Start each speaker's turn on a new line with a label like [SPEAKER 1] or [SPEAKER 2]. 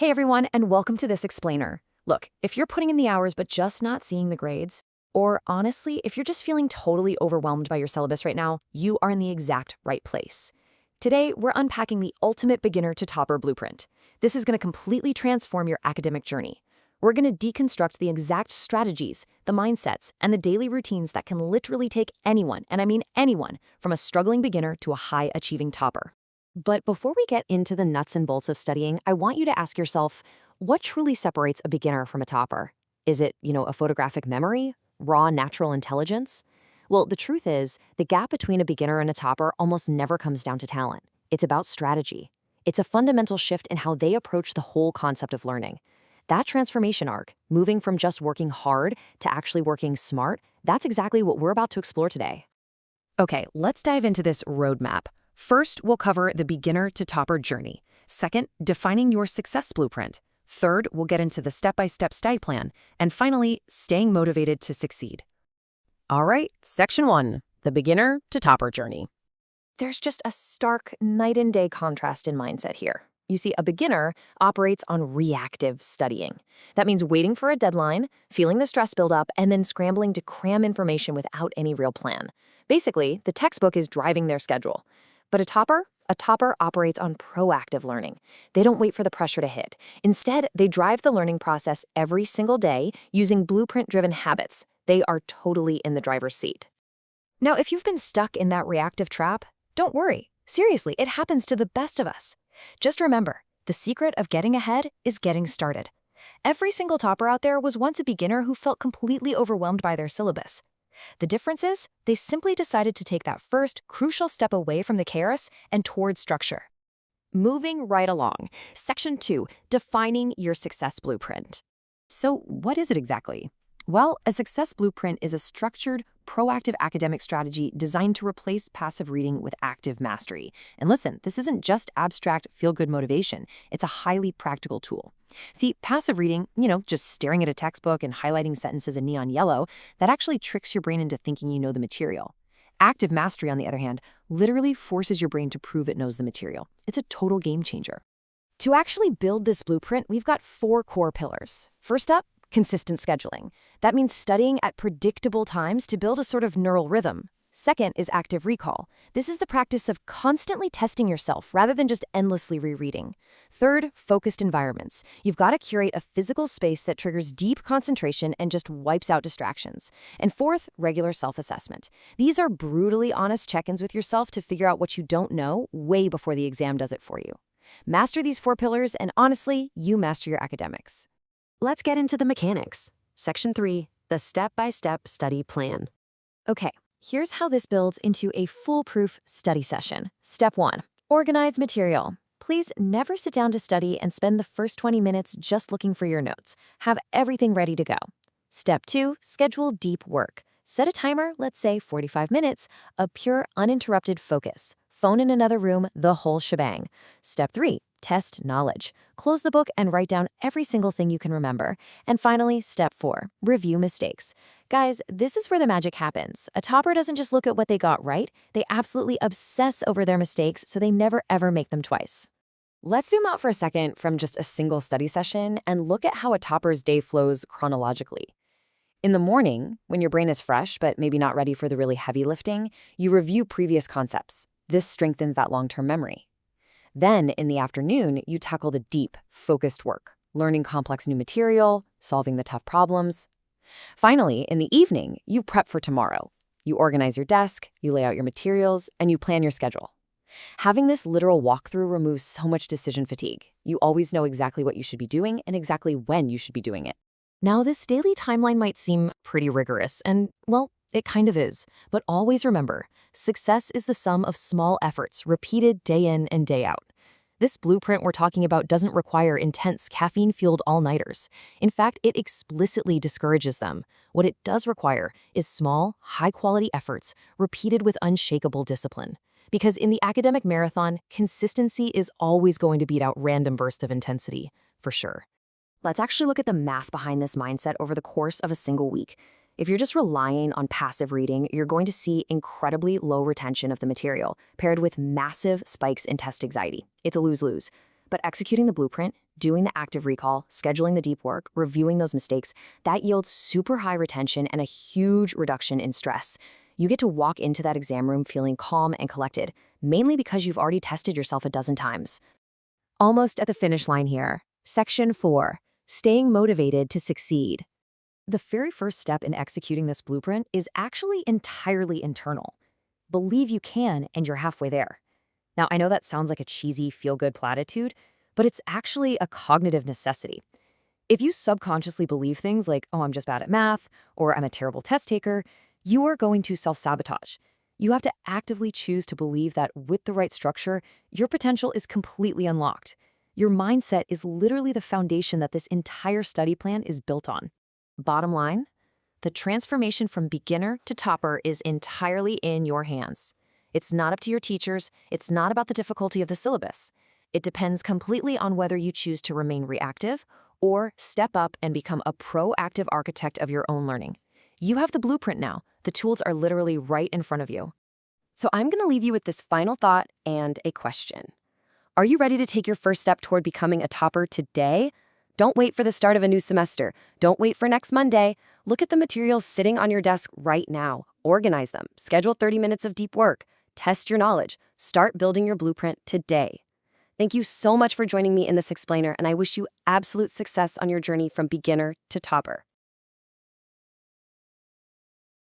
[SPEAKER 1] Hey everyone, and welcome to this explainer. Look, if you're putting in the hours but just not seeing the grades, or honestly, if you're just feeling totally overwhelmed by your syllabus right now, you are in the exact right place. Today, we're unpacking the ultimate beginner to topper blueprint. This is going to completely transform your academic journey. We're going to deconstruct the exact strategies, the mindsets, and the daily routines that can literally take anyone, and I mean anyone, from a struggling beginner to a high-achieving topper. But before we get into the nuts and bolts of studying, I want you to ask yourself, what truly separates a beginner from a topper? Is it, a photographic memory? Raw natural intelligence? Well, the truth is, the gap between a beginner and a topper almost never comes down to talent. It's about strategy. It's a fundamental shift in how they approach the whole concept of learning. That transformation arc, moving from just working hard to actually working smart, that's exactly what we're about to explore today. Okay, let's dive into this roadmap. First, we'll cover the beginner to topper journey. Second, defining your success blueprint. Third, we'll get into the step-by-step study plan. And finally, staying motivated to succeed. All right, section 1, the beginner to topper journey. There's just a stark night and day contrast in mindset here. You see, a beginner operates on reactive studying. That means waiting for a deadline, feeling the stress build up, and then scrambling to cram information without any real plan. Basically, the textbook is driving their schedule. But a topper operates on proactive learning. They don't wait for the pressure to hit. Instead, they drive the learning process every single day using blueprint-driven habits. They are totally in the driver's seat. Now, if you've been stuck in that reactive trap, don't worry. Seriously, it happens to the best of us. Just remember, the secret of getting ahead is getting started. Every single topper out there was once a beginner who felt completely overwhelmed by their syllabus. The difference is, they simply decided to take that first, crucial step away from the chaos and towards structure. Moving right along. Section 2, defining your success blueprint. So what is it exactly? Well, a success blueprint is a structured, proactive academic strategy designed to replace passive reading with active mastery. And listen, this isn't just abstract, feel-good motivation. It's a highly practical tool. See, passive reading, just staring at a textbook and highlighting sentences in neon yellow, that actually tricks your brain into thinking you know the material. Active mastery, on the other hand, literally forces your brain to prove it knows the material. It's a total game changer. To actually build this blueprint, we've got 4 core pillars. First up, consistent scheduling. That means studying at predictable times to build a sort of neural rhythm. Second is active recall. This is the practice of constantly testing yourself rather than just endlessly rereading. Third, focused environments. You've got to curate a physical space that triggers deep concentration and just wipes out distractions. And fourth, regular self-assessment. These are brutally honest check-ins with yourself to figure out what you don't know way before the exam does it for you. Master these 4 pillars, and honestly, you master your academics. Let's get into the mechanics. Section 3, the step-by-step study plan. Okay, here's how this builds into a foolproof study session. Step 1, organize material. Please never sit down to study and spend the first 20 minutes just looking for your notes. Have everything ready to go. Step 2, schedule deep work. Set a timer, let's say 45 minutes, of pure uninterrupted focus. Phone in another room, the whole shebang. Step 3, test knowledge. Close the book and write down every single thing you can remember. And finally, step 4, review mistakes. Guys, this is where the magic happens. A topper doesn't just look at what they got right, they absolutely obsess over their mistakes so they never ever make them twice. Let's zoom out for a second from just a single study session and look at how a topper's day flows chronologically. In the morning, when your brain is fresh but maybe not ready for the really heavy lifting, you review previous concepts. This strengthens that long-term memory. Then, in the afternoon, you tackle the deep, focused work, learning complex new material, solving the tough problems. Finally, in the evening, you prep for tomorrow. You organize your desk, you lay out your materials, and you plan your schedule. Having this literal walkthrough removes so much decision fatigue. You always know exactly what you should be doing and exactly when you should be doing it. Now, this daily timeline might seem pretty rigorous, and, well, it kind of is. But always remember, success is the sum of small efforts repeated day in and day out. This blueprint we're talking about doesn't require intense caffeine-fueled all-nighters. In fact, it explicitly discourages them. What it does require is small, high-quality efforts repeated with unshakable discipline. Because in the academic marathon, consistency is always going to beat out random bursts of intensity, for sure. Let's actually look at the math behind this mindset over the course of a single week. If you're just relying on passive reading, you're going to see incredibly low retention of the material, paired with massive spikes in test anxiety. It's a lose-lose. But executing the blueprint, doing the active recall, scheduling the deep work, reviewing those mistakes, that yields super high retention and a huge reduction in stress. You get to walk into that exam room feeling calm and collected, mainly because you've already tested yourself a dozen times. Almost at the finish line here. Section 4. Staying motivated to succeed. The very first step in executing this blueprint is actually entirely internal. Believe you can, and you're halfway there. Now, I know that sounds like a cheesy, feel-good platitude, but it's actually a cognitive necessity. If you subconsciously believe things like, oh, I'm just bad at math, or I'm a terrible test taker, you are going to self-sabotage. You have to actively choose to believe that with the right structure, your potential is completely unlocked. Your mindset is literally the foundation that this entire study plan is built on. Bottom line, the transformation from beginner to topper is entirely in your hands. It's not up to your teachers. It's not about the difficulty of the syllabus. It depends completely on whether you choose to remain reactive or step up and become a proactive architect of your own learning. You have the blueprint now. The tools are literally right in front of you. So I'm going to leave you with this final thought and a question. Are you ready to take your first step toward becoming a topper today? Don't wait for the start of a new semester. Don't wait for next Monday. Look at the materials sitting on your desk right now. Organize them. Schedule 30 minutes of deep work. Test your knowledge. Start building your blueprint today. Thank you so much for joining me in this explainer, and I wish you absolute success on your journey from beginner to topper.